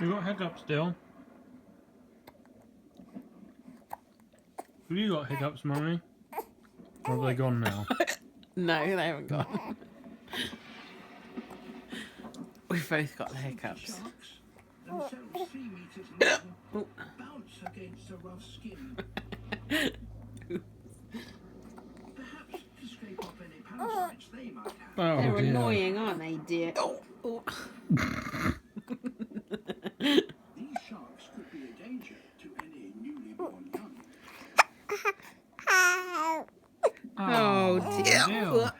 You got hiccups still? Have you got hiccups, Mummy? Or have they gone now? No, they haven't gone. We've both got the hiccups. Themselves 3 meters long, bounce against a rough skin. Perhaps to scrape off any parasites they might have. Oh, They're dear. annoying, aren't they, dear? These sharks could be a danger to any newly born young. Oh, dear. Dill.